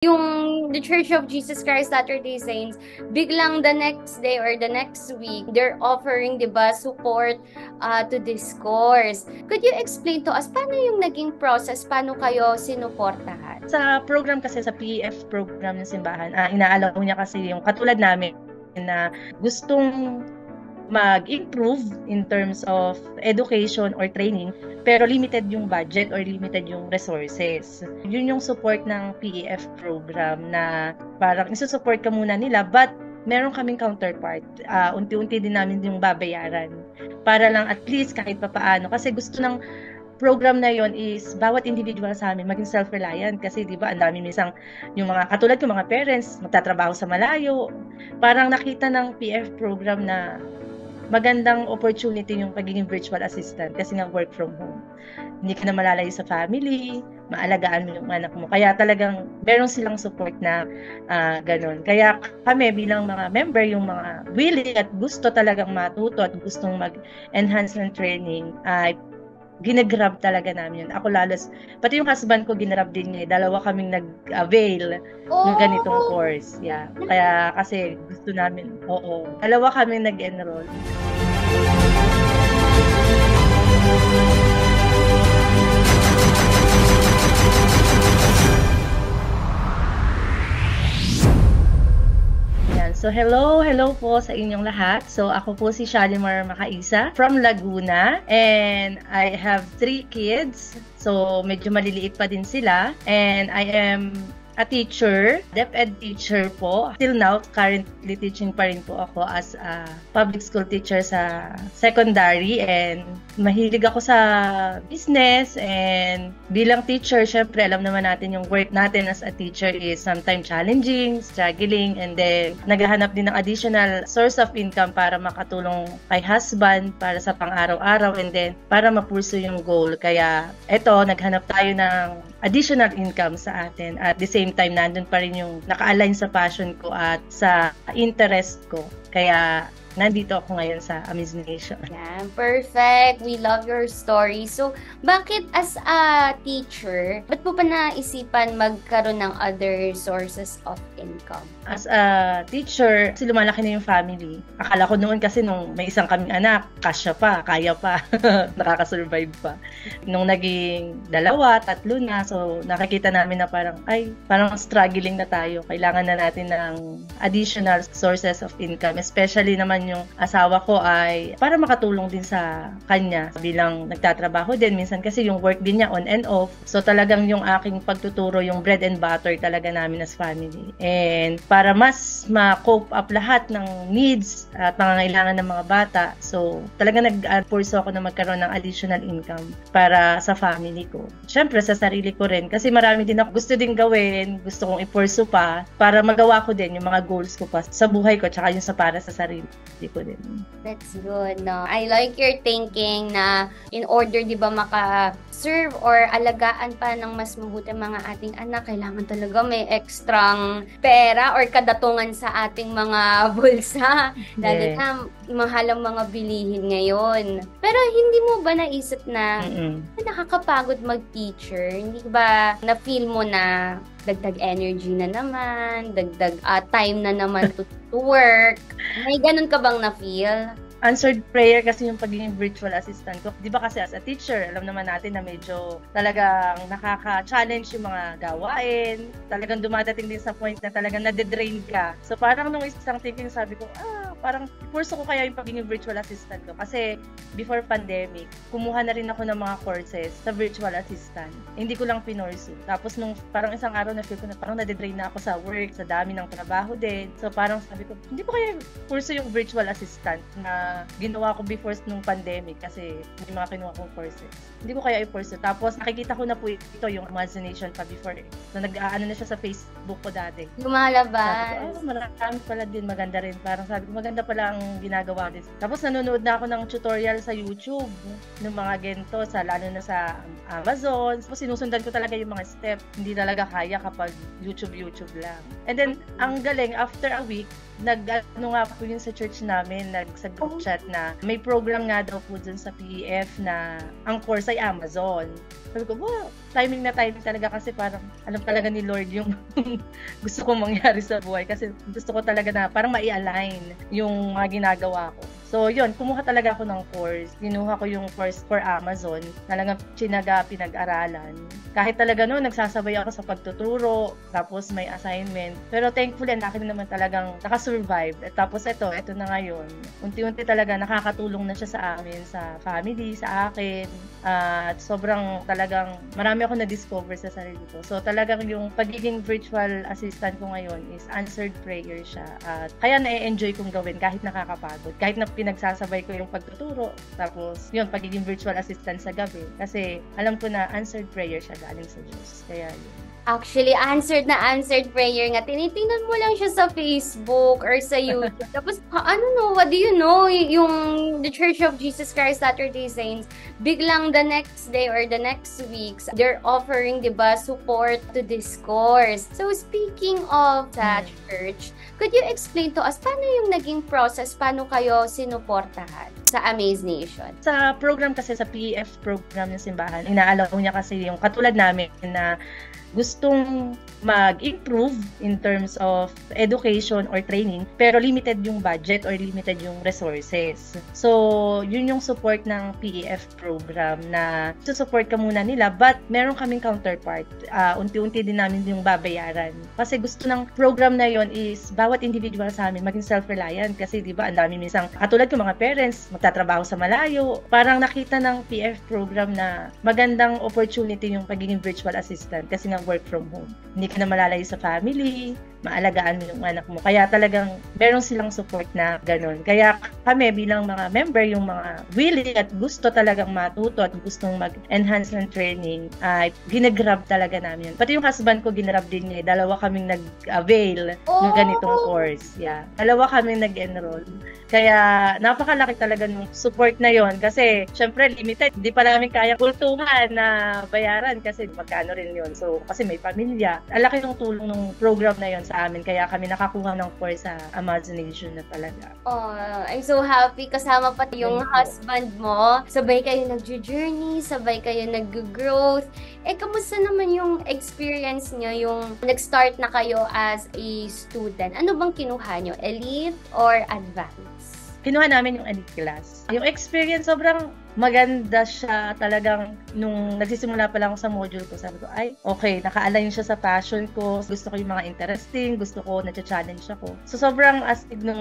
Yung the Church of Jesus Christ Latter-day Saints, biglang the next day or the next week, they're offering, di ba, support to this course. Could you explain to us, paano yung naging process? Paano kayo sinuportahan? Sa program kasi, sa PEF program ng simbahan, inaalaw niya kasi yung katulad namin na gustong mag-improve in terms of education or training, pero limited yung budget or limited yung resources. Yun yung support ng PEF program na parang isusupport ka muna nila, but meron kaming counterpart. Unti-unti din namin yung babayaran para lang at least kahit papaano. Kasi gusto ng program na yon is bawat individual sa amin maging self-reliant, kasi di ba ang dami minsan yung mga katulad ko mga parents magtatrabaho sa malayo, parang nakita ng PF program na magandang opportunity yung pagiging virtual assistant kasi nga work from home. Hindi ka na malalayo sa family, maalagaan mo yung anak mo. Kaya talagang meron silang support na ganun. Kaya kami bilang mga member, yung mga willing at gusto talagang matuto at gustong mag-enhance ng training, ay ginagrab talaga namin yun. Ako lalos, pati yung husband ko ginrab din niya. Dalawa kaming nag-avail ng ganitong course. Yeah. Kaya kasi gusto namin, dalawa kaming nag-enroll. So hello po sa inyong lahat. So ako po si Shalimar Makaisa from Laguna, and I have 3 kids. So medyo maliliit pa din sila, and I am a teacher, DepEd teacher po. Till now, currently teaching pa rin po ako as a public school teacher sa secondary, and mahilig ako sa business, and bilang teacher, syempre alam naman natin yung work natin as a teacher is sometimes challenging, struggling, and then naghahanap din ng additional source of income para makatulong kay husband para sa pang-araw-araw, and then para mapursu yung goal. Kaya eto, naghanap tayo ng additional income sa atin. At the same time, nandun pa rin yung naka-align sa passion ko at sa interest ko. Kaya nandito ako ngayon sa Amazing Nation. Yeah, perfect. We love your story. So, bakit as a teacher, ba't po pa naisipan magkaroon ng other sources of income? As a teacher, kasi lumalaki na yung family. Akala ko noon kasi nung may isang kaming anak, kasya pa, kaya pa, nakakasurvive pa. Nung naging 2, 3 na, so nakikita namin na parang struggling na tayo. Kailangan na natin ng additional sources of income. Especially naman yung asawa ko ay para makatulong din sa kanya bilang nagtatrabaho din. Minsan kasi yung work din niya on and off. So talagang yung aking pagtuturo, yung bread and butter talaga namin as family. And para mas ma-cope up lahat ng needs at pangangailangan ng mga bata, so talaga nag-force ako na magkaroon ng additional income para sa family ko. Siyempre sa sarili ko rin, kasi marami din ako gusto din gawin, gusto kong i-pursue pa para magawa ko din yung mga goals ko pa sa buhay ko, tsaka yung para sa sarili ko din. That's good, no? I like your thinking na in order, di ba, maka-serve or alagaan pa ng mas mabuti mga ating anak, kailangan talaga may ekstrang pera or kadatungan sa ating mga bulsa. Lalo na mahal ang mga bilihin ngayon. Pero hindi mo ba naisip na nakakapagod mag-teacher? Hindi ba na-feel mo na dagdag energy na naman, dagdag time na naman to work? May ganun ka bang na-feel? Answered prayer kasi yung pagiging virtual assistant ko. Di ba kasi as a teacher, alam naman natin na medyo talagang nakaka-challenge yung mga gawain. Talagang dumadating din sa point na talagang nade-drain ka. So parang nung isang thinking, sabi ko, parang purso ko kaya yung pagiging virtual assistant ko. Kasi before pandemic, kumuha na rin ako ng mga courses sa virtual assistant. Hindi ko lang pinorso. Tapos nung parang isang araw na feel ko na parang nade-drain na ako sa work, sa dami ng trabaho din. So parang sabi ko, hindi ko kaya purso yung virtual assistant na ginawa ko before nung pandemic kasi may mga kinuha kong courses. Hindi ko kaya i-pursue. Tapos nakikita ko na po ito yung Imagination pa before eh. So nag-aano na siya sa Facebook ko dati. Lumalabas. Sabi ko, marami pala din, maganda rin. Parang sabi ko, maganda maganda pala ang ginagawa din. Tapos nanonood na ako ng tutorial sa YouTube ng mga ganito, lalo na sa Amazon. Tapos sinusundan ko talaga yung mga step. Hindi talaga kaya kapag YouTube lang. And then, ang galing, after a week, nag-ano nga po yun sa church namin, sa group chat na may program nga daw po dun sa PEF na ang course ay Amazon. Sabi ko, wow, timing talaga kasi parang alam talaga ni Lord yung gusto kong mangyari sa buhay kasi gusto ko talaga na parang mai-align yung mga ginagawa ko. So, yun, kumuha talaga ako ng course. Kinuha ko yung course for Amazon. Talagang tsinaga, pinag-aralan. Kahit talaga noon, nagsasabay ako sa pagtuturo, tapos may assignment. Pero thankfully, ang akin naman talagang nakasurvive. At tapos ito na ngayon. Unti-unti talaga nakakatulong na siya sa amin, sa family, sa akin. At sobrang talagang marami ako na-discover sa sarili ko. So, talagang yung pagiging virtual assistant ko ngayon is answered prayer siya. At kaya na-enjoy kong gawin kahit nakakapagod. Kahit na pinagsasabay ko yung pagtuturo. Tapos, yun, pagiging virtual assistant sa gabi. Kasi, alam ko na answered prayer siya galing sa Diyos. Kaya, yun. Actually, answered prayer nga. Tinitingnan mo lang siya sa Facebook or sa YouTube. Tapos, what do you know? Yung The Church of Jesus Christ Latter-day Saints, biglang the next day or the next weeks, they're offering, diba, support to this course. So, speaking of that church, could you explain to us, paano yung naging process? Paano kayo sinuportahan sa Amaze Nation? Sa program kasi, sa PEF program ng simbahan, inaalaw niya kasi yung katulad namin na gustong mag-improve in terms of education or training, pero limited yung budget or limited yung resources. So, yun yung support ng PEF program na support ka muna nila, but meron kaming counterpart. Unti-unti din namin yung babayaran. Kasi gusto ng program na yun is bawat individual sa amin maging self-reliant. Kasi di ba, ang dami minsan, katulad ko mga parents, magtatrabaho sa malayo. Parang nakita ng PEF program na magandang opportunity yung pagiging virtual assistant kasi nga work from home. Hindi ka na malalayo sa family, maalagaan mo yung anak mo. Kaya talagang meron silang support na ganun. Kaya kami bilang mga member, yung mga willing at gusto talagang matuto at gustong mag-enhance ng training, ay ginagrab talaga namin. Pati yung husband ko, ginagrab din niya. Dalawa kaming nag-avail ng ganitong course. Yeah. Dalawa kaming nag-enroll. Kaya napakalaki talaga ng support na yon kasi syempre limited. Hindi pa namin kaya kultuhan na bayaran kasi magkano rin yun. So, kasi may pamilya. Alaki ng tulong ng program na yon sa amin. Kaya kami nakakuha ng course sa Amaze Nation na talaga. Oh, I'm so happy. Kasama pati yung husband mo. Sabay kayo nag-journey, sabay kayo nag-growth. Kamusta naman yung experience nyo, yung nag-start na kayo as a student? Ano bang kinuha nyo? Elite or advanced? Kinuha namin yung elite class. Yung experience, sobrang maganda siya talagang nung nagsisimula pa lang ako sa module ko. Sabi ko, ay, okay, naka-align siya sa passion ko. Gusto ko yung mga interesting, gusto ko, na-challenge ako. So, sobrang astig ng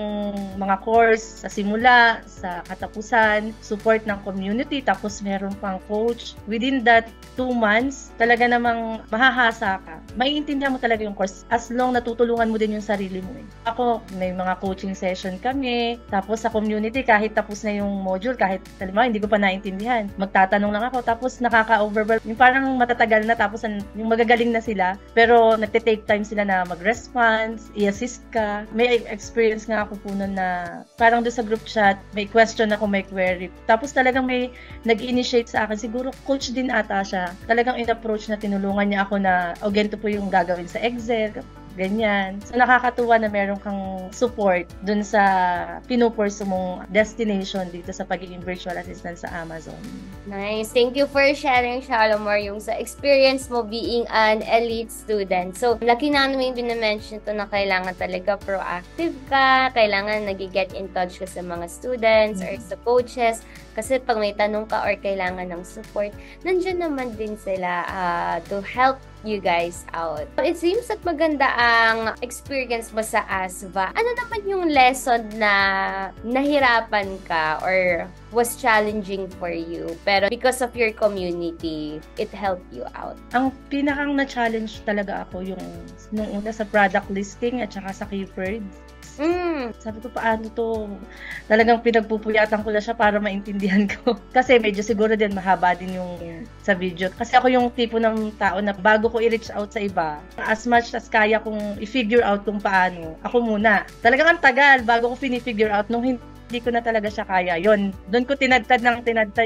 mga course sa simula, sa katapusan, support ng community, tapos meron pang coach. Within that 2 months, talaga namang mahahasa ka. Maiintindihan mo talaga yung course as long natutulungan mo din yung sarili mo. Ako, may mga coaching session kami, tapos sa community, kahit tapos na yung module, kahit halimbawa, hindi ko pa naintindihan. Magtatanong lang ako, tapos nakaka-overwhelm. Yung parang matatagal na, tapos yung magagaling na sila, pero nagte-take time sila na mag-response, i-assist ka. May experience nga ako po nun na parang doon sa group chat, may question ako, may query. Tapos talagang may nag-initiate sa akin, siguro coach din ata siya. Talagang in-approach na tinulungan niya ako na, ganito po yung gagawin sa Excel, ganyan. So, nakakatuwa na meron kang support dun sa pinupurso mong destination dito sa pagiging virtual assistant sa Amazon. Nice. Thank you for sharing, Shalomar, yung sa experience mo being an elite student. So, laki namin yung bina-mention to na kailangan talaga proactive ka, kailangan nag-get in touch ka sa mga students or sa coaches. Kasi pag may tanong ka or kailangan ng support, nandiyan naman din sila to help you guys out. It seems that maganda ang experience mo sa ASVA. Ano naman yung lesson na nahirapan ka or was challenging for you, pero because of your community, it helped you out? Ang pinakang na-challenge talaga ako yung nung una sa product listing at saka sa keywords. Sabi ko, paano to? Talagang pinagpupuyatan ko na siya para maintindihan ko. Kasi medyo siguro din mahaba din yung sa video. Kasi ako yung tipo ng tao na bago ko i-reach out sa iba, as much as kaya kong i-figure out kung paano, ako muna. Talagang ang tagal bago ko fini-figure out nung hindi ko na talaga siya kaya. Yun, doon ko tinadtad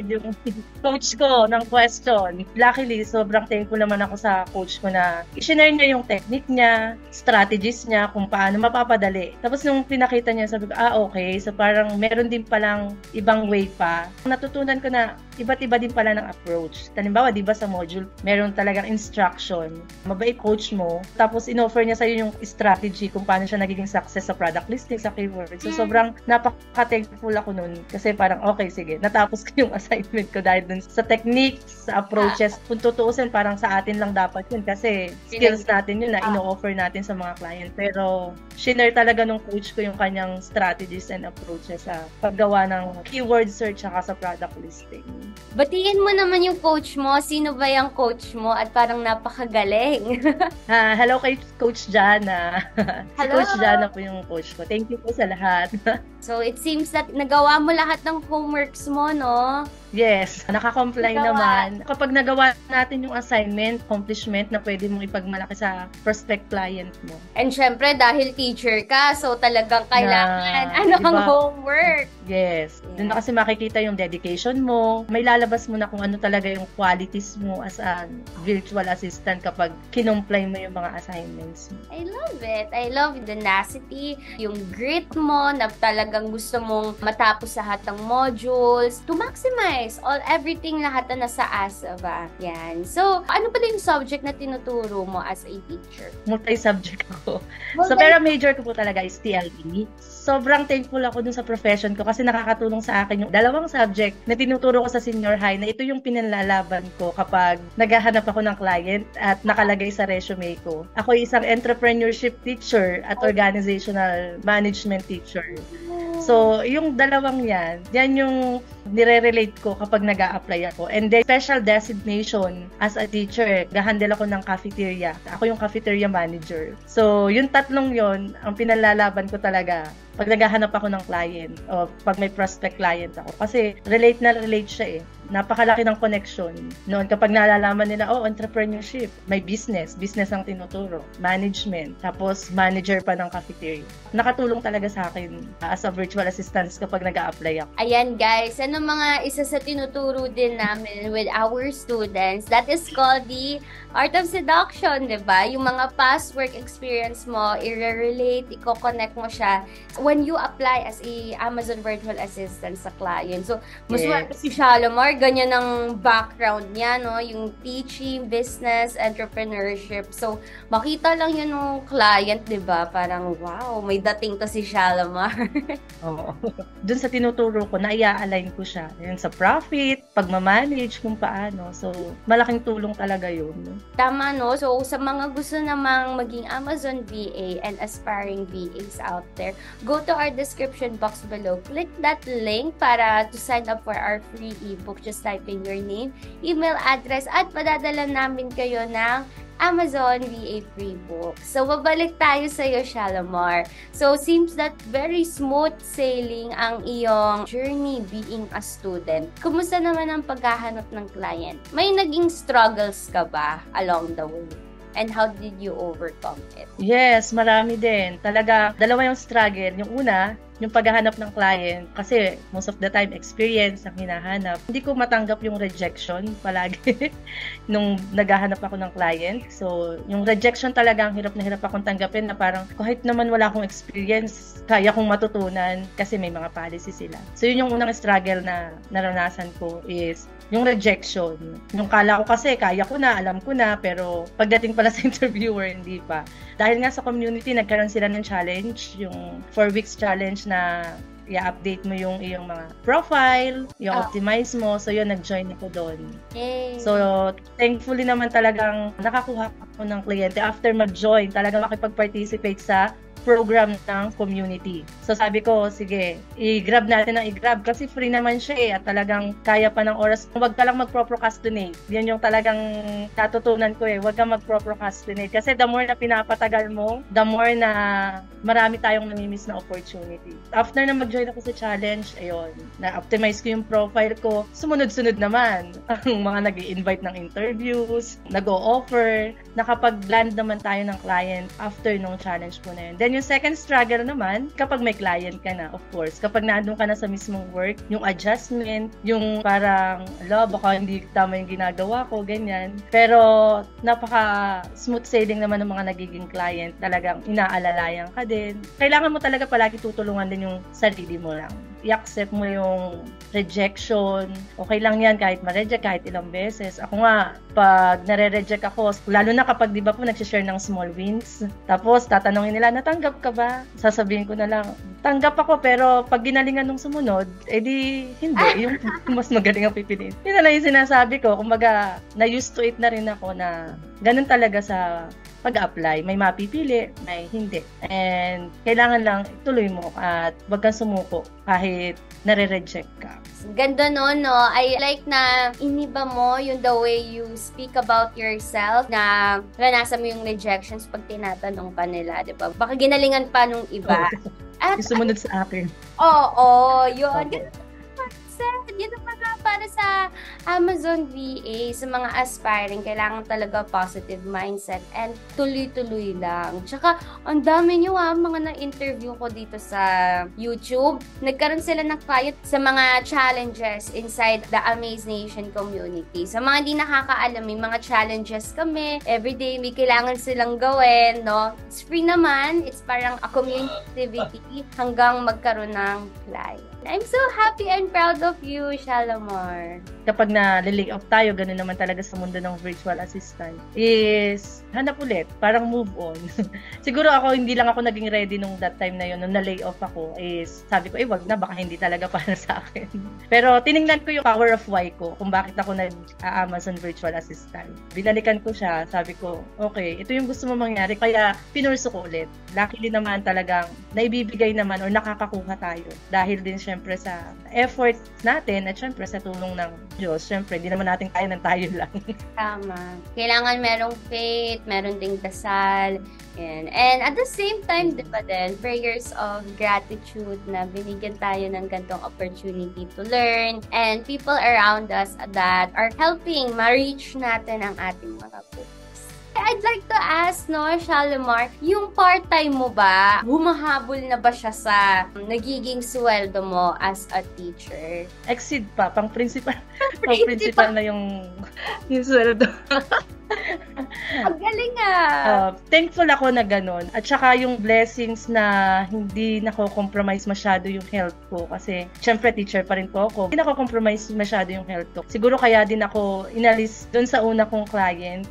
yung coach ko ng question. Luckily, sobrang thankful naman ako sa coach ko na i-share niya yung technique niya, strategies niya, kung paano mapapadali. Tapos nung pinakita niya, sabi ko, okay. So parang meron din palang ibang way pa. Natutunan ko na iba't iba din pala ng approach. Halimbawa, di ba sa module, meron talagang instruction. Mabait coach mo. Tapos in-offer niya sa'yo yung strategy kung paano siya nagiging success sa product listing, sa keywords. So sobrang napaka-thankful ako nun. Kasi parang, okay, sige, natapos ko yung assignment ko dahil dun sa techniques, sa approaches. Kung tutuusin, parang sa atin lang dapat yun. Kasi skills natin yun na ino-offer natin sa mga client. Pero, shinare talaga nung coach ko yung kanyang strategies and approaches sa paggawa ng keyword search saka sa product listing. Batiin mo naman yung coach mo. Sino ba yung coach mo? At parang napakagaling. Hello kay Coach Jana. Si Hello. Coach Jana po yung coach ko. Thank you po sa lahat. So, it seems that nagawa mo lahat ng homeworks mo, no? Yes, naka-comply naman. Kapag nagawa natin yung assignment, accomplishment na pwede mong ipagmalaki sa prospect client mo. And syempre, dahil teacher ka, so talagang kailangan ang homework. Yes. Doon na kasi makikita yung dedication mo. May lalabas mo na kung ano talaga yung qualities mo as a virtual assistant kapag kinomply mo yung mga assignments mo. I love it. I love the tenacity, yung grit mo na talagang gusto mong matapos lahat ng modules to maximize everything lahat na nasa ASA ba. Yan. So, ano pala yung subject na tinuturo mo as a teacher? Multi-subject ako. So, pero major ko po talaga is TLE. Sobrang thankful ako dun sa profession ko kasi nakakatulong sa akin yung dalawang subject na tinuturo ko sa senior high na ito yung pinanlalaban ko kapag naghahanap ako ng client at nakalagay sa resume ko. Ako isang entrepreneurship teacher at organizational management teacher. So, yung dalawang yan yung nire-relate ko kapag nag-a-apply ako. And then, special designation as a teacher, gahandle ako ng cafeteria. Ako yung cafeteria manager. So, yung tatlong yon ang pinalalaban ko talaga pag naghahanap ako ng client o pag may prospect client ako. Kasi relate siya eh. Napakalaki ng connection. Noon kapag nalalaman nila, entrepreneurship, may business ang tinuturo, management, tapos manager pa ng cafeteria. Nakatulong talaga sa akin as a virtual assistant kapag nag-a-apply ako. Ayan guys, ano mga isa sa tinuturo din namin with our students, that is called the Art of Seduction, diba? Yung mga past work experience mo, i-relate, i-connect mo siya when you apply as a Amazon virtual assistant sa client. So, maswerte si Shalimar, ganyan ang background niya, no? Yung teaching, business, entrepreneurship. So, makita lang yun ng client, diba? Parang, wow, may dating to si Shalimar. Oo. Dun sa tinuturo ko, na-i-align ko siya. Yung sa profit, pagmamanage, kung paano. So, malaking tulong talaga yun. Tama, no? So, sa mga gusto namang maging Amazon VA and aspiring VAs out there, go to our description box below. Click that link para to sign up for our free ebook. Just type in your name, email address, at padadala namin kayo ng Amazon VA free book. So, babalik tayo sa iyo, Shalimar. So, seems that very smooth sailing ang iyong journey being a student. Kumusta naman ang paghahanap ng client? May naging struggles ka ba along the way? And how did you overcome it? Yes, marami din. Talaga, dalawa yung struggle. Yung una, yung paghahanap ng client. Kasi most of the time, experience ang hinahanap. Hindi ko matanggap yung rejection palagi nung naghahanap ako ng client. So, yung rejection talaga, ang hirap na hirap akong tanggapin na parang kahit naman wala akong experience, kaya kong matutunan kasi may mga policy sila. So, yun yung unang struggle na naranasan ko is yung rejection. Yung kala ko kasi, kaya ko na, alam ko na, pero pagdating pala sa interviewer, hindi pa. Dahil nga sa community, nagkaroon sila ng challenge, yung 4 weeks challenge na i-update mo yung iyong mga profile, yung optimize mo. So, yun, nag-join ako doon. Yay. So, thankfully naman talagang nakakuha ako ng kliyente. After mag-join, talagang makipag-participate sa program ng community. So sabi ko, sige, i-grab natin ang i-grab kasi free naman siya eh at talagang kaya pa ng oras. Huwag ka lang magpro-procrastinate. Yan yung talagang natutunan ko eh. Huwag kang magpro-procrastinate kasi the more na pinapatagal mo, the more na marami tayong namimiss na opportunity. After na mag-join ako sa challenge, ayun, na-optimize ko yung profile ko. Sumunod-sunod naman ang mga nag-i-invite ng interviews, nag-o-offer, nakapag-land naman tayo ng client after nung challenge po na yun. Then yung second struggle naman, kapag may client ka na, of course, kapag nandun ka na sa mismong work, yung adjustment, yung parang, baka hindi tama yung ginagawa ko, ganyan. Pero napaka smooth sailing naman ng mga nagiging client, talagang inaalalayan ka din. Kailangan mo talaga palagi tutulungan din yung sarili mo lang. I-accept mo yung rejection. Okay lang yan kahit ma-reject, kahit ilang beses. Ako nga, pag nare-reject ako, lalo na kapag di ba po nagsishare ng small wins, tapos tatanungin nila, natanggap ka ba? Sasabihin ko na lang, tanggap ako pero pag ginalingan nung sumunod, edi hindi. Yung mas magaling ang pipiliin. Yun na lang yung sinasabi ko. Kumbaga, na-used to it na rin ako na ganun talaga sa pag-apply. May mapipili, may hindi. And kailangan lang ituloy mo at wag kang sumuko kahit nare-reject ka. Ganda no? I like na iniba mo yung the way you speak about yourself na naranasan mo yung rejections pag tinatanong ka nila, di ba? Baka ginalingan pa nung iba. At sumunod sa akin. Oo, yun. Okay. Yun ang mga para sa Amazon VA, sa mga aspiring, kailangan talaga positive mindset and tuloy-tuloy lang. Tsaka, ang dami nyo mga na-interview ko dito sa YouTube. Nagkaroon sila ng client sa mga challenges inside the Amaze Nation community. Sa mga di nakakaalam, may mga challenges kami. Everyday may kailangan silang gawin, no? It's free naman. It's parang a community activity hanggang magkaroon ng client. I'm so happy and proud of you, Shalamar. Kapag na-lay off tayo, ganun naman talaga sa mundo ng virtual assistant, is hanap ulit, parang move on. Siguro ako, hindi lang ako naging ready nung that time na yun, nung na-lay off ako, is sabi ko, wag na, baka hindi talaga para sa akin. Pero tiningnan ko yung power of why ko, kung bakit ako nag-Amazon virtual assistant. Binalikan ko siya, sabi ko, okay, ito yung gusto mo mangyari, kaya pinurso ko ulit. Luckily naman talagang naibibigay naman or nakakakuha tayo. Dahil din syempre sa effort natin at syempre sa tulong ng Diyos. Syempre, hindi naman natin kaya ng tayo lang. Tama. Kailangan merong faith, meron ding dasal. And at the same time, di ba din, prayers of gratitude na binigyan tayo ng gantong opportunity to learn and people around us that are helping ma-reach natin ang ating mga goals. I'd like to ask, Shalamar, yung part-time mo ba, humahabol na ba siya sa nagiging sweldo mo as a teacher? Exceed pa, pang principal. Pang principal na yung sweldo. Ang galing Thankful ako na ganun. At saka yung blessings na hindi nako-compromise masyado yung health ko. Kasi, syempre, teacher pa rin po ako. Hindi nako-compromise masyado yung health ko. Siguro kaya din ako inalis dun sa una kong client.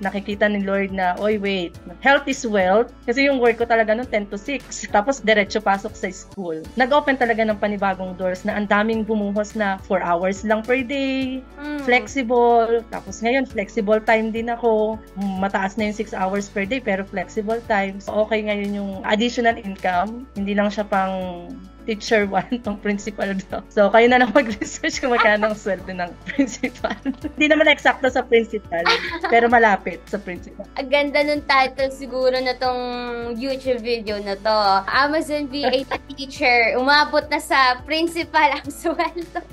Nakikita ni Lord na, wait, health is wealth. Kasi yung work ko talaga noon 10 to 6. Tapos diretso pasok sa school. Nag-open talaga ng panibagong doors na ang daming bumuhos na 4 hours lang per day. Flexible. Tapos ngayon, flexible time din ako. Mataas na yung 6 hours per day pero flexible time. So, okay ngayon yung additional income. Hindi lang siya pang teacher 1, tong principal daw. So, kayo na lang mag-research kung magkano ang sweldo ng principal. Hindi naman eksakto sa principal, pero malapit sa principal. Ang ganda ng title siguro na tong YouTube video na to. Amazon VA teacher, umabot na sa principal ang sweldo.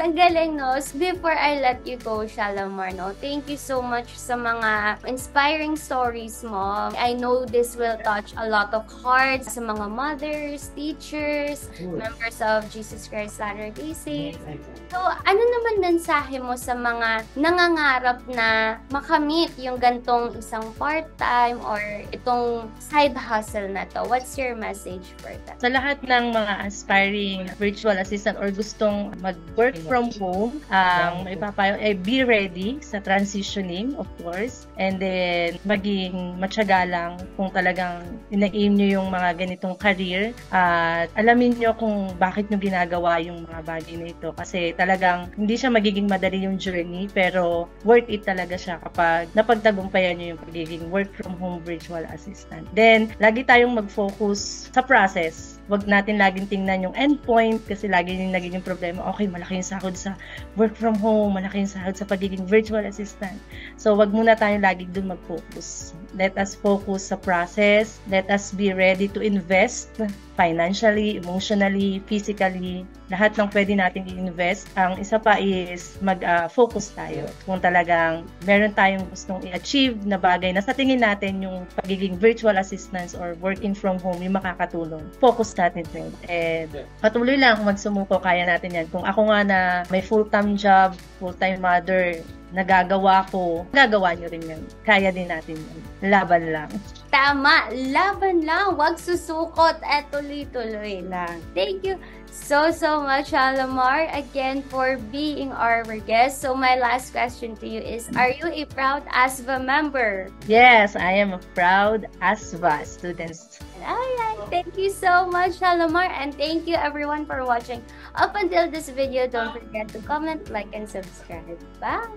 Ang galing, no? Before I let you go, Shalamar, no? Thank you so much sa mga inspiring stories mo. I know this will touch a lot of hearts sa mga mothers, teachers, members of Jesus Christ Latter-day Saints. So, ano naman mensahe mo sa mga nangangarap na makamit yung gantong isang part-time or itong side hustle na to? What's your message for that? Sa lahat ng mga aspiring virtual assistant or gustong mag-work from home, ang ipapayo ay be ready sa transitioning, of course, and then maging matyaga lang kung talagang ina-aim nyo yung mga ganitong career, at alamin nyo kung bakit nyo ginagawa yung mga bagay na ito, kasi talagang hindi siya magiging madali yung journey, pero worth it talaga siya kapag napagtagumpayan nyo yung pagiging work from home virtual assistant. Then, lagi tayong mag-focus sa process. Wag natin laging tingnan yung endpoint, kasi lagi yung nagiging problema, okay, malaki yung sahod sa work from home, malaki yung sahod sa pagiging virtual assistant. So, wag muna tayong lagi dun mag-focus. Let us focus sa process. Let us be ready to invest financially, emotionally, physically. Lahat ng pwede natin i-invest. Ang isa pa is mag-focus tayo. Kung talagang meron tayong gustong i-achieve na bagay na sa tingin natin yung pagiging virtual assistants or working from home yung makakatulong, focus natin din. And patuloy lang kung magsumuko, kaya natin yan. Kung ako nga na may full-time job, full-time mother, nagagawa ko, gagawa nyo rin yan. Kaya din natin yan. Laban lang. Tama, laban lang. Huwag susukot at tuloy-tuloy lang. Thank you so much, Alamar, again for being our guest. So my last question to you is, are you a proud ASVA member? Yes, I am a proud ASVA student. Alright, thank you so much, Alamar, and thank you everyone for watching up until this video. Don't forget to comment, like, and subscribe. Bye!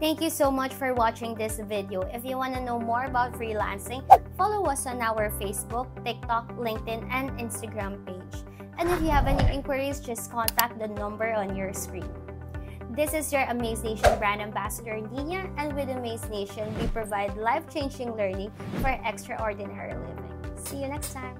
Thank you so much for watching this video. If you want to know more about freelancing, follow us on our Facebook, TikTok, LinkedIn, and Instagram page. And if you have any inquiries, just contact the number on your screen. This is your Amaze Nation brand ambassador, Nina, and with Amaze Nation, we provide life-changing learning for extraordinary living. See you next time.